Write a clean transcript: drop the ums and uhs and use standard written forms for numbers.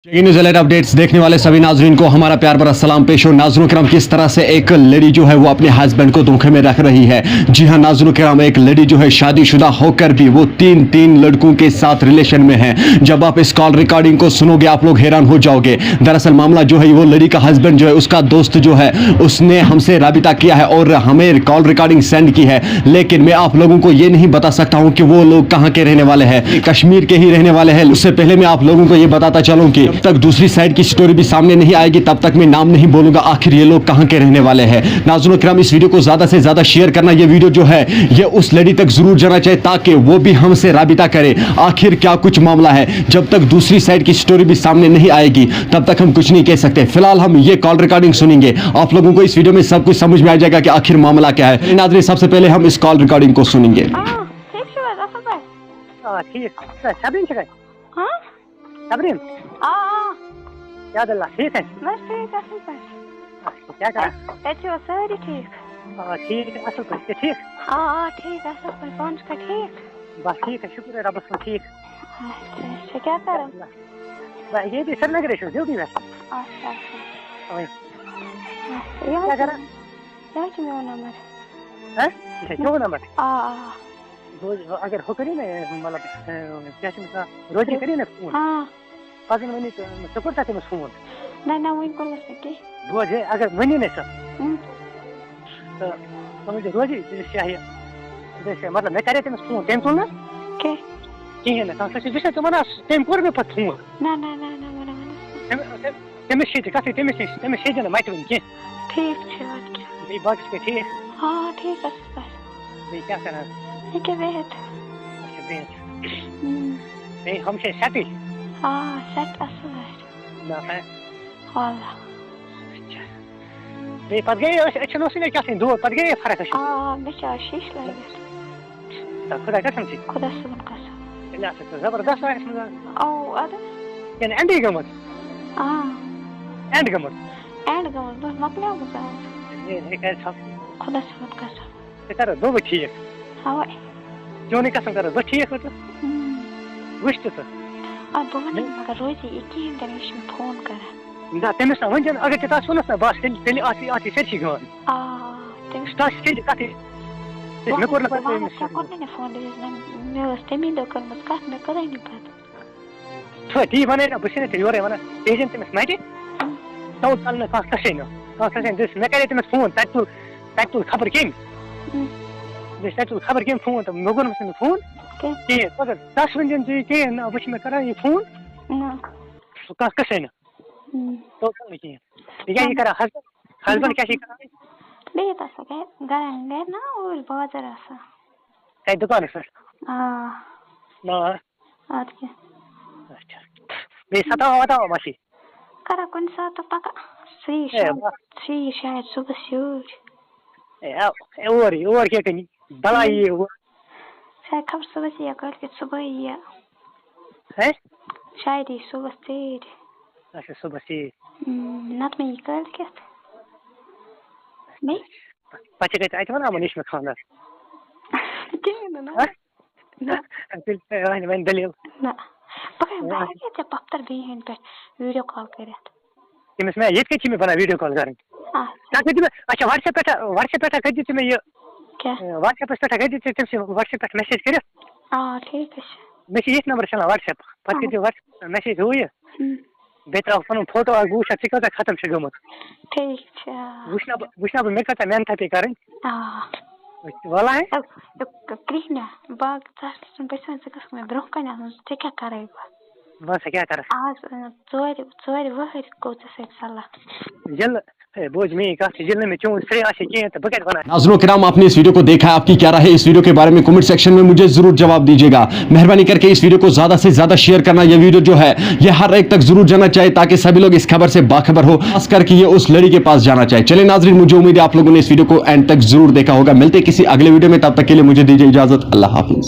News updates देखने वाले सभी नाजरीन को हमारा प्यार भरा सलाम पेश हो। नाज़रीन किराम, किस तरह से एक लेडी जो है वो अपने हस्बैंड को धोखे में रख रही है। जी हाँ नाजरीन किराम, एक लेडी जो है शादीशुदा होकर भी वो तीन लड़कों के साथ रिलेशन में है। जब आप इस कॉल रिकॉर्डिंग को सुनोगे आप लोग हैरान हो जाओगे। दरअसल मामला जो है वो लेडी का हस्बैंड जो है उसका दोस्त जो है उसने हमसे राबिता किया है और हमें कॉल रिकॉर्डिंग सेंड की है, लेकिन मैं आप लोगों को ये नहीं बता सकता हूँ कि वो लोग कहाँ के रहने वाले हैं। कश्मीर के ही रहने वाले हैं। उससे पहले मैं आप लोगों को ये बताता चलूँ कि जब तक दूसरी साइड की स्टोरी भी सामने नहीं आएगी तब तक मैं नाम नहीं बोलूंगा आखिर ये लोग कहां के रहने वाले हैं। नाज़रीन किराम, इस वीडियो को ज्यादा से ज्यादा शेयर करना। ये वीडियो जो है ये उस लेडी तक जरूर जाना चाहिए ताकि वो भी हमसे राबिता करे आखिर क्या कुछ मामला है। जब तक दूसरी साइड की स्टोरी भी सामने नहीं आएगी तब तक हम कुछ नहीं कह सकते। फिलहाल हम ये कॉल रिकॉर्डिंग सुनेंगे, आप लोगों को इस वीडियो में सब कुछ समझ में आ जाएगा कि आखिर मामला क्या है। नाज़रीन, सबसे पहले हम इस कॉल रिकॉर्डिंग को सुनेंगे। क्या दल्ला ठीक है? बस ठीक है, असल पर क्या करा? अच्छे सारी ठीक। ठीक है, असल पर ठीक। ठीक है, असल पर कौन सा ठीक? बस ठीक है, शुक्र है रब का ठीक। अच्छा क्या कर रहे हो? बस ये भी सर लग रहे हो ड्यूटी में। अच्छा ओए ये क्या करा? क्या मेरा नंबर हैं? ये जो नंबर रोज अगर हो करी ना मतलब क्या चीज रोज करी ना फोन। हां पाँच मिनट सपोर्ट करते हैं फोन ना वही कर सकते रोज अगर वनी नहीं सर तो मुझे रोज चाहिए जैसे मतलब मैं करे थे फोन टेम सुन ना के ठीक है ना तो जैसे तुम्हारा टेम कर में पत फोन ना मना टेम शीट काफी टेम शीट ना माइट में के ठीक है बात क्या ये बात के ठीक। हां ठीक है बस ये क्या करना ये के बेहद अच्छा बेहद नहीं हमसे शादी सेट असल है ना है वाला अच्छा ये पद गए अच्छा नो से क्या दो पद गए फर्क है बेचारा शीश लगे तो खुदा कसम से खुदा सुन कसम لا زبردست عارف او هذا يعني عندي قمر عندي قمر بس ما بلاو بس هيك صح خدا سبت قسم ترى دو بتشيك هواي جوني قسم ترى بتشيك وش تسا بومن مگر روزی یکی هم دنیش می فون کرد لا تمسنا وين اگر تتا سونسنا باش تلي آتی سرشي قوان تمش تاش تلي قاتي ما كورنا كورنا فون دي استمي دو كل مسكات ما كده ينبات تو دي وانا بسنه تيوري وانا ايجنت مسمعتي تو قالنا كاسين دس ما كانت مسفون تاكل خبر كيم ليش تاكل خبر كيم فون طب نقول مثلا فون كي تقدر تاش من جي كي انا باش ما كان فون كاسين تو قال كي يجي كرا حسبن كاشي كرا بيتا سكت غانا والبازار اسا كاي دكان سر لا اوكي अच्छा मैं सता होता हूँ मासी करा कौन सा तो पका सी शायद सुबह सूर और क्या कहीं बड़ा ये हुआ शायद खबर सुबह से कल के सुबह ही है शायद ही सुबह से अच्छा सुबह से नत में कल के नहीं बच्चे कहते हैं ना मनीष में खाना ना मैं दलील ना पकड़ क्या पत्थर भी हैं पे वीडियो कॉल करे कि मैं ये कैसे मैं बना वीडियो कॉल करें ना कभी अच्छा व्हाट्सएप पे कर दी मैं ये क्या व्हाट्सएप पे कर दी तुमसे व्हाट्सएप पे मैसेज करे ठीक है मैसेज इस नंबर चला व्हाट्सएप पर के जो व्हाट्सएप मैसेज हुई है बेटा अपन फोटो और वो सब का खत्म से गमत ठीक है वुशना मैं कहता मैं था पे करें वाला है कृष्णा बाग तार पैसा से कसम ब्रोह का ना तो क्या करेगा बस क्या कर आज चोरी वह को से साला जल बोझ में का जिल में क्यों से आशे के तो बकेट बना। नाज़रीन किराम, आपने इस वीडियो को देखा है, आपकी क्या राय है इस वीडियो के बारे में कमेंट सेक्शन में मुझे जरूर जवाब दीजिएगा। मेहरबानी करके इस वीडियो को ज्यादा से ज्यादा शेयर करना। ये वीडियो जो है ये हर एक तक जरूर जाना चाहिए ताकि सभी लोग इस खबर से बाखबर हो, खास करके ये उस लड़ी के पास जाना चाहिए। चलिए नाज़रीन, मुझे उम्मीद है आप लोगों ने इस वीडियो को एंड तक जरूर देखा होगा। मिलते किसी अगले वीडियो में, तब तक के लिए मुझे दीजिए इजाजत। अल्लाह हाफिज।